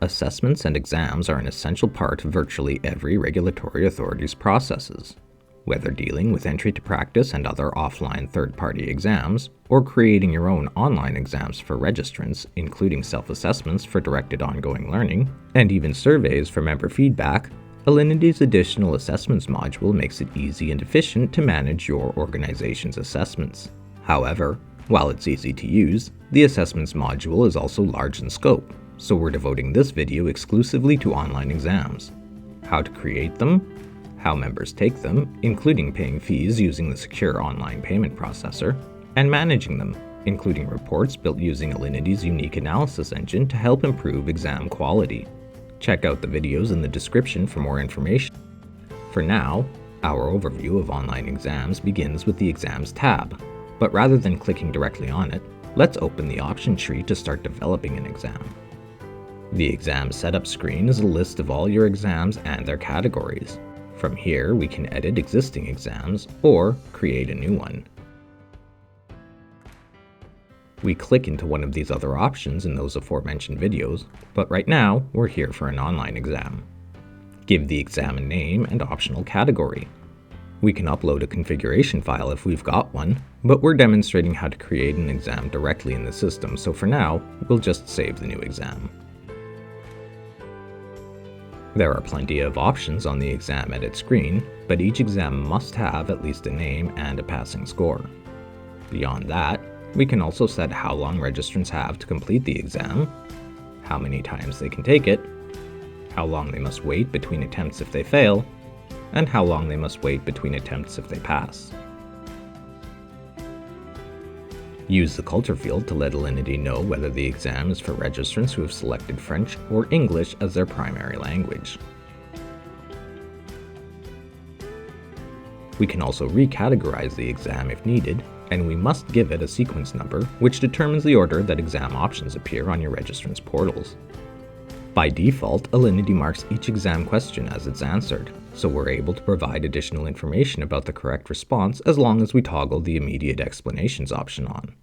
Assessments and exams are an essential part of virtually every regulatory authority's processes. Whether dealing with entry to practice and other offline third-party exams, or creating your own online exams for registrants, including self-assessments for directed ongoing learning, and even surveys for member feedback, Alinity's additional assessments module makes it easy and efficient to manage your organization's assessments. However, while it's easy to use, the assessments module is also large in scope, so we're devoting this video exclusively to online exams. How to create them, how members take them, including paying fees using the secure online payment processor, and managing them, including reports built using Alinity's unique analysis engine to help improve exam quality. Check out the videos in the description for more information. For now, our overview of online exams begins with the Exams tab, but rather than clicking directly on it, let's open the option tree to start developing an exam. The exam setup screen is a list of all your exams and their categories. From here, we can edit existing exams or create a new one. We click into one of these other options in those aforementioned videos, but right now, we're here for an online exam. Give the exam a name and optional category. We can upload a configuration file if we've got one, but we're demonstrating how to create an exam directly in the system, so for now, we'll just save the new exam. There are plenty of options on the exam edit screen, but each exam must have at least a name and a passing score. Beyond that, we can also set how long registrants have to complete the exam, how many times they can take it, how long they must wait between attempts if they fail, and how long they must wait between attempts if they pass. Use the culture field to let Alinity know whether the exam is for registrants who have selected French or English as their primary language. We can also recategorize the exam if needed, and we must give it a sequence number, which determines the order that exam options appear on your registrants' portals. By default, Alinity marks each exam question as it's answered, so we're able to provide additional information about the correct response as long as we toggle the immediate explanations option on.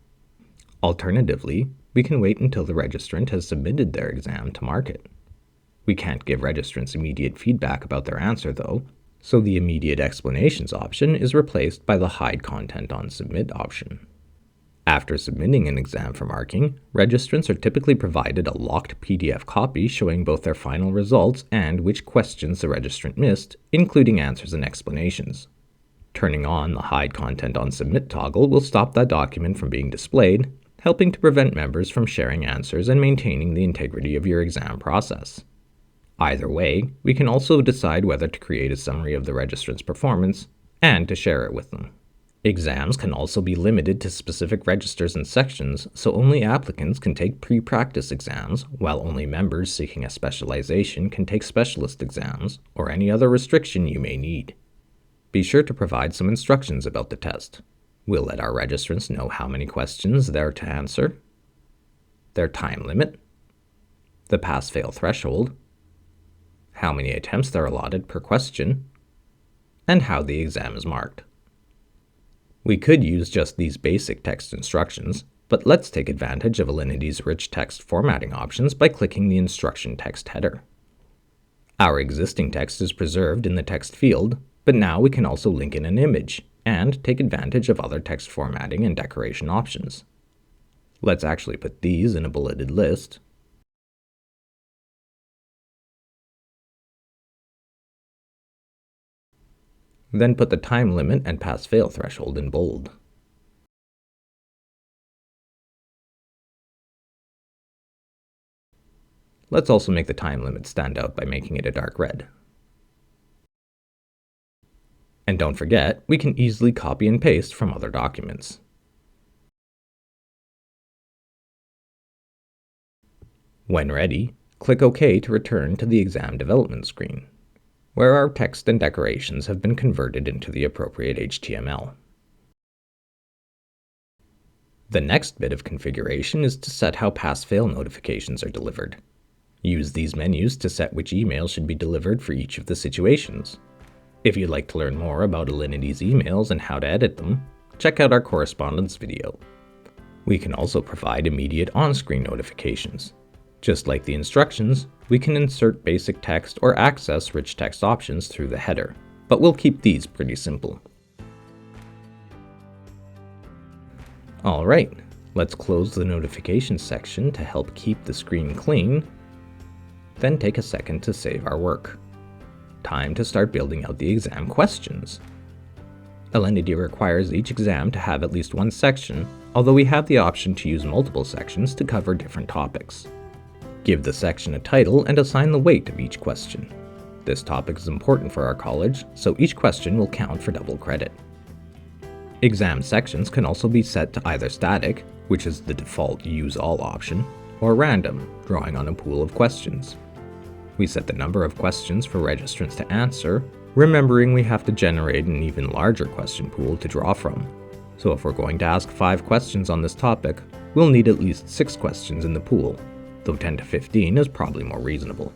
Alternatively, we can wait until the registrant has submitted their exam to mark it. We can't give registrants immediate feedback about their answer though, so the immediate explanations option is replaced by the Hide Content on Submit option. After submitting an exam for marking, registrants are typically provided a locked PDF copy showing both their final results and which questions the registrant missed, including answers and explanations. Turning on the Hide Content on Submit toggle will stop that document from being displayed, helping to prevent members from sharing answers and maintaining the integrity of your exam process. Either way, we can also decide whether to create a summary of the registrant's performance and to share it with them. Exams can also be limited to specific registers and sections, so only applicants can take pre-practice exams, while only members seeking a specialization can take specialist exams, or any other restriction you may need. Be sure to provide some instructions about the test. We'll let our registrants know how many questions they're to answer, their time limit, the pass-fail threshold, how many attempts they're allotted per question, and how the exam is marked. We could use just these basic text instructions, but let's take advantage of Alinity's rich text formatting options by clicking the instruction text header. Our existing text is preserved in the text field, but now we can also link in an image and take advantage of other text formatting and decoration options. Let's actually put these in a bulleted list. Then put the time limit and pass-fail threshold in bold. Let's also make the time limit stand out by making it a dark red. And don't forget, we can easily copy and paste from other documents. When ready, click OK to return to the exam development screen, where our text and decorations have been converted into the appropriate HTML. The next bit of configuration is to set how pass-fail notifications are delivered. Use these menus to set which email should be delivered for each of the situations. If you'd like to learn more about Alinity's emails and how to edit them, check out our correspondence video. We can also provide immediate on-screen notifications. Just like the instructions, we can insert basic text or access rich text options through the header, but we'll keep these pretty simple. Alright, let's close the notifications section to help keep the screen clean, then take a second to save our work. Time to start building out the exam questions. Alinity requires each exam to have at least one section, although we have the option to use multiple sections to cover different topics. Give the section a title and assign the weight of each question. This topic is important for our college, so each question will count for double credit. Exam sections can also be set to either static, which is the default use all option, or random, drawing on a pool of questions. We set the number of questions for registrants to answer, remembering we have to generate an even larger question pool to draw from. So if we're going to ask 5 questions on this topic, we'll need at least 6 questions in the pool, though 10 to 15 is probably more reasonable.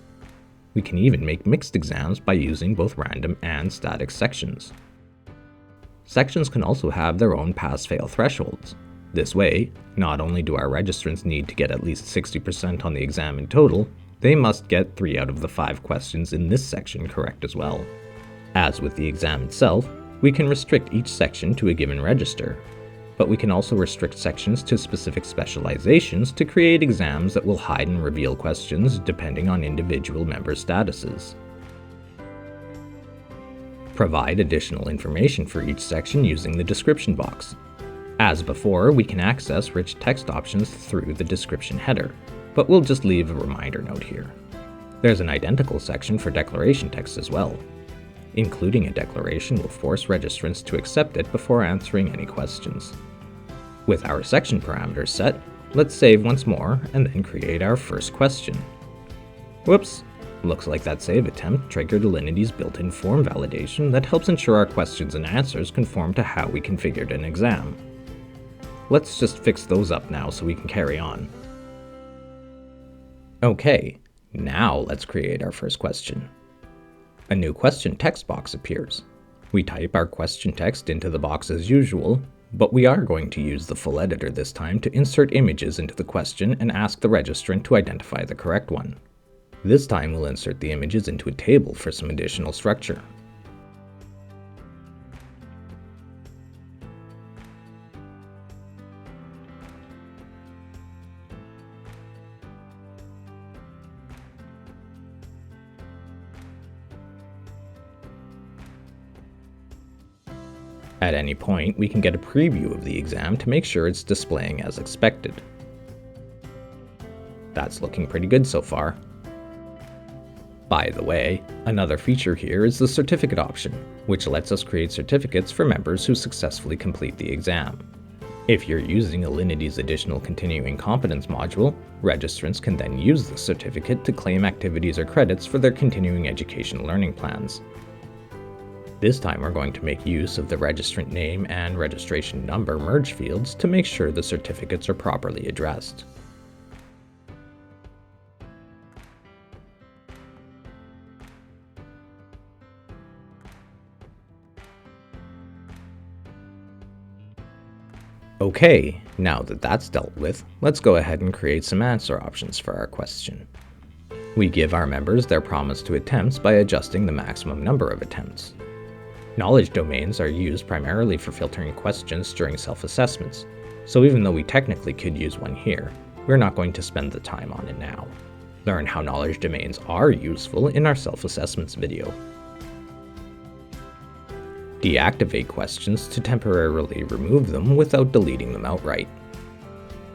We can even make mixed exams by using both random and static sections. Sections can also have their own pass-fail thresholds. This way, not only do our registrants need to get at least 60% on the exam in total, they must get 3 out of the 5 questions in this section correct as well. As with the exam itself, we can restrict each section to a given register, but we can also restrict sections to specific specializations to create exams that will hide and reveal questions depending on individual member statuses. Provide additional information for each section using the description box. As before, we can access rich text options through the description header, but we'll just leave a reminder note here. There's an identical section for declaration text as well. Including a declaration will force registrants to accept it before answering any questions. With our section parameters set, let's save once more and then create our first question. Whoops! Looks like that save attempt triggered Alinity's built-in form validation that helps ensure our questions and answers conform to how we configured an exam. Let's just fix those up now so we can carry on. Okay, now let's create our first question. A new question text box appears. We type our question text into the box as usual, but we are going to use the full editor this time to insert images into the question and ask the registrant to identify the correct one. This time we'll insert the images into a table for some additional structure. At any point, we can get a preview of the exam to make sure it's displaying as expected. That's looking pretty good so far. By the way, another feature here is the certificate option, which lets us create certificates for members who successfully complete the exam. If you're using Alinity's additional continuing competence module, registrants can then use the certificate to claim activities or credits for their continuing education learning plans. This time we're going to make use of the registrant name and registration number merge fields to make sure the certificates are properly addressed. Okay, now that that's dealt with, let's go ahead and create some answer options for our question. We give our members their promise to attempts by adjusting the maximum number of attempts. Knowledge domains are used primarily for filtering questions during self-assessments, so even though we technically could use one here, we're not going to spend the time on it now. Learn how knowledge domains are useful in our self-assessments video. Deactivate questions to temporarily remove them without deleting them outright.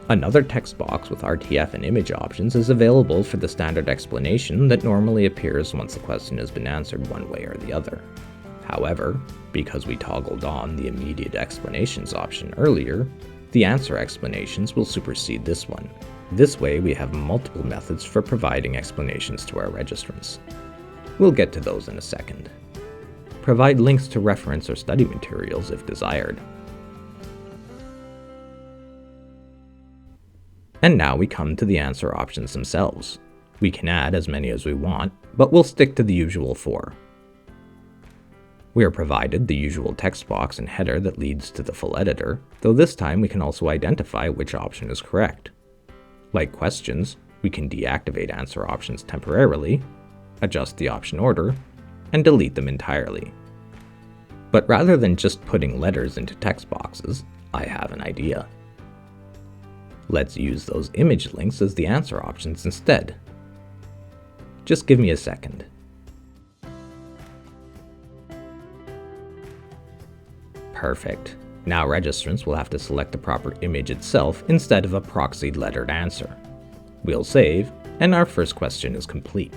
Another text box with RTF and image options is available for the standard explanation that normally appears once the question has been answered one way or the other. However, because we toggled on the immediate explanations option earlier, the answer explanations will supersede this one. This way we have multiple methods for providing explanations to our registrants. We'll get to those in a second. Provide links to reference or study materials if desired. And now we come to the answer options themselves. We can add as many as we want, but we'll stick to the usual 4. We are provided the usual text box and header that leads to the full editor, though this time we can also identify which option is correct. Like questions, we can deactivate answer options temporarily, adjust the option order, and delete them entirely. But rather than just putting letters into text boxes, I have an idea. Let's use those image links as the answer options instead. Just give me a second. Perfect. Now registrants will have to select the proper image itself instead of a proxied lettered answer. We'll save, and our first question is complete.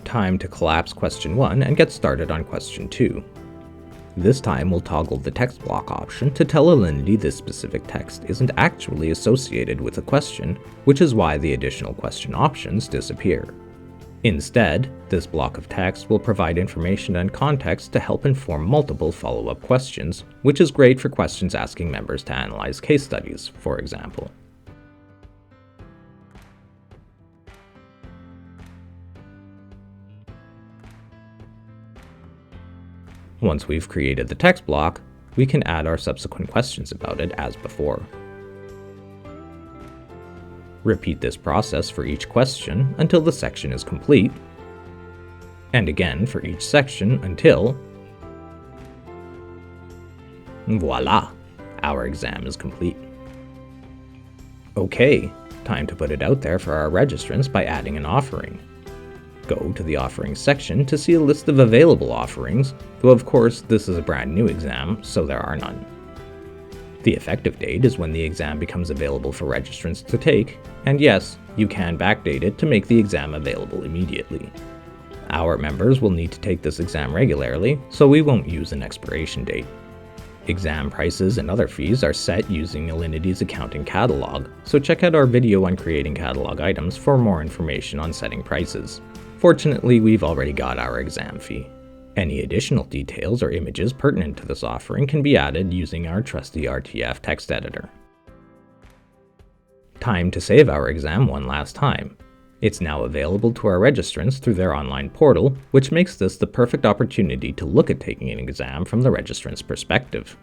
Time to collapse question 1 and get started on question 2. This time we'll toggle the text block option to tell Alinity this specific text isn't actually associated with a question, which is why the additional question options disappear. Instead, this block of text will provide information and context to help inform multiple follow-up questions, which is great for questions asking members to analyze case studies, for example. Once we've created the text block, we can add our subsequent questions about it as before. Repeat this process for each question until the section is complete, and again for each section until… Voila! Our exam is complete. Okay, time to put it out there for our registrants by adding an offering. Go to the offerings section to see a list of available offerings, though of course this is a brand new exam, so there are none. The effective date is when the exam becomes available for registrants to take, and yes, you can backdate it to make the exam available immediately. Our members will need to take this exam regularly, so we won't use an expiration date. Exam prices and other fees are set using Alinity's accounting catalog, so check out our video on creating catalog items for more information on setting prices. Fortunately, we've already got our exam fee. Any additional details or images pertinent to this offering can be added using our trusty RTF text editor. Time to save our exam one last time. It's now available to our registrants through their online portal, which makes this the perfect opportunity to look at taking an exam from the registrant's perspective.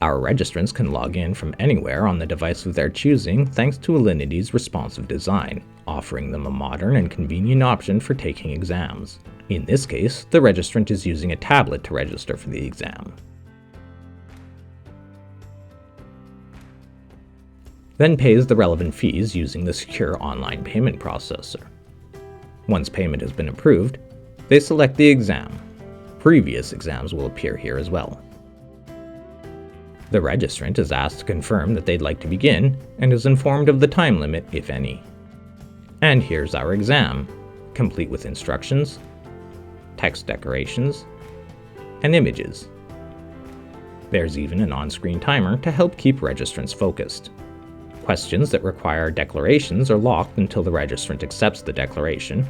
Our registrants can log in from anywhere on the device of their choosing thanks to Alinity's responsive design, offering them a modern and convenient option for taking exams. In this case, the registrant is using a tablet to register for the exam. Then pays the relevant fees using the secure online payment processor. Once payment has been approved, they select the exam. Previous exams will appear here as well. The registrant is asked to confirm that they'd like to begin and is informed of the time limit, if any. And here's our exam, complete with instructions, text decorations, and images. There's even an on-screen timer to help keep registrants focused. Questions that require declarations are locked until the registrant accepts the declaration,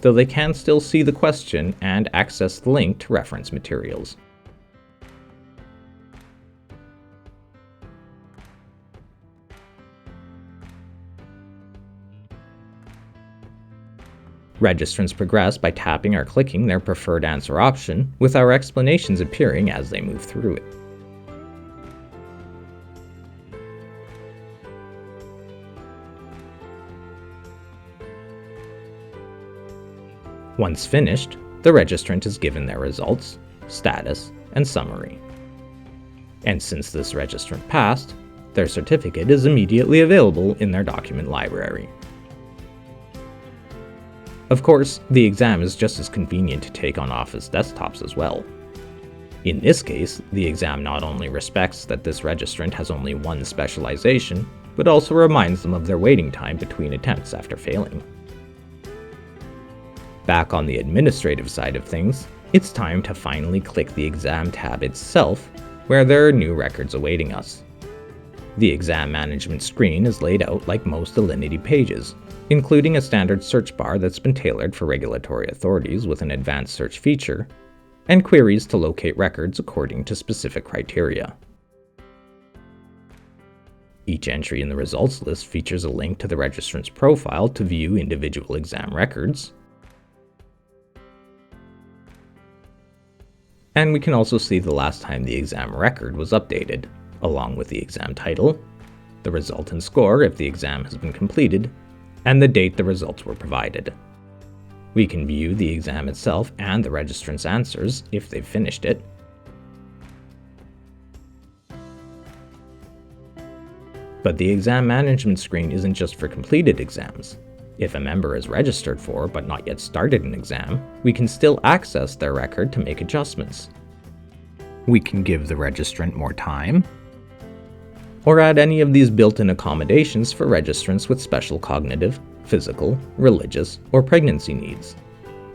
though they can still see the question and access the link to reference materials. Registrants progress by tapping or clicking their preferred answer option, with our explanations appearing as they move through it. Once finished, the registrant is given their results, status, and summary. And since this registrant passed, their certificate is immediately available in their document library. Of course, the exam is just as convenient to take on Office desktops as well. In this case, the exam not only respects that this registrant has only one specialization, but also reminds them of their waiting time between attempts after failing. Back on the administrative side of things, it's time to finally click the exam tab itself, where there are new records awaiting us. The exam management screen is laid out like most Alinity pages, including a standard search bar that's been tailored for regulatory authorities with an advanced search feature, and queries to locate records according to specific criteria. Each entry in the results list features a link to the registrant's profile to view individual exam records, and we can also see the last time the exam record was updated, along with the exam title, the result and score if the exam has been completed, and the date the results were provided. We can view the exam itself and the registrant's answers if they've finished it. But the exam management screen isn't just for completed exams. If a member is registered for but not yet started an exam, we can still access their record to make adjustments. We can give the registrant more time, or add any of these built-in accommodations for registrants with special cognitive, physical, religious, or pregnancy needs.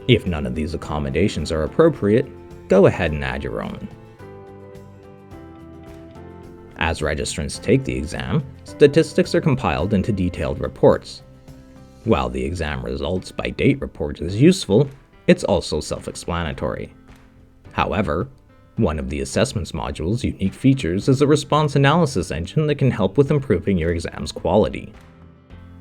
If none of these accommodations are appropriate, go ahead and add your own. As registrants take the exam, statistics are compiled into detailed reports. While the exam results by date report is useful, it's also self-explanatory. However, one of the assessments module's unique features is a response analysis engine that can help with improving your exam's quality.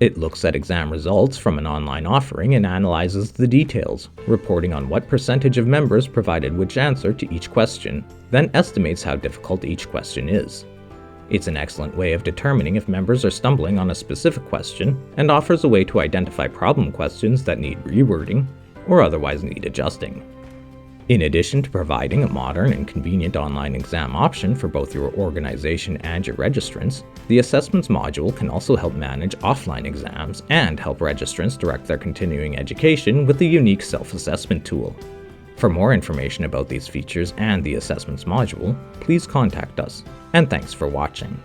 It looks at exam results from an online offering and analyzes the details, reporting on what percentage of members provided which answer to each question, then estimates how difficult each question is. It's an excellent way of determining if members are stumbling on a specific question and offers a way to identify problem questions that need rewording or otherwise need adjusting. In addition to providing a modern and convenient online exam option for both your organization and your registrants, the assessments module can also help manage offline exams and help registrants direct their continuing education with a unique self-assessment tool. For more information about these features and the assessments module, please contact us, and thanks for watching.